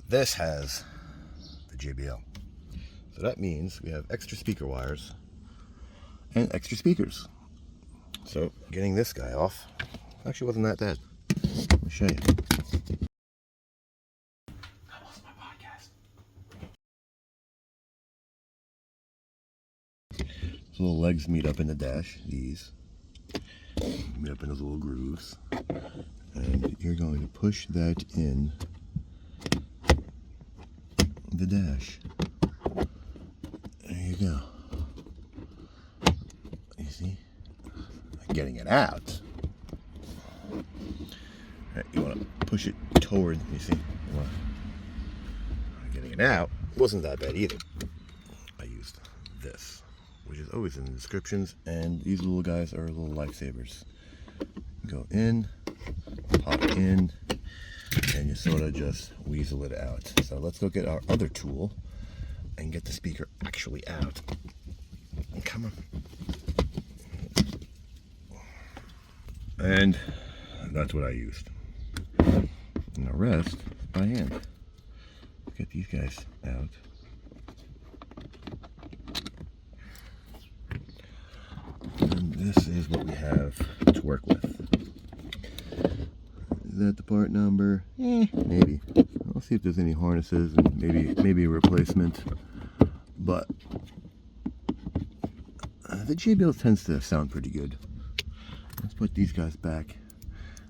This has the JBL. So that means we have extra speaker wires and extra speakers. So getting this guy off actually wasn't that bad. Let me show you. I lost my podcast. So the legs meet up in the dash, these. Meet up in those little grooves. And you're going to push that in the dash. There you go. You see? Getting it out. Right, you want to push it toward, you see? Getting it out wasn't that bad either. I used this, which is always in the descriptions, and these little guys are little lifesavers. Go in, pop in, and you sort of just weasel it out. So let's go get our other tool and get the speaker actually out. Come on. And that's what I used. And the rest by hand. Get these guys out. And this is what we have to work with. Is that the part number? Maybe. I'll see if there's any harnesses and maybe a replacement. But the JBL tends to sound pretty good. Let's put these guys back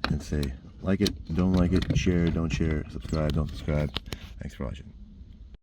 and say, like it, don't like it, share, don't share, subscribe, don't subscribe. Thanks for watching.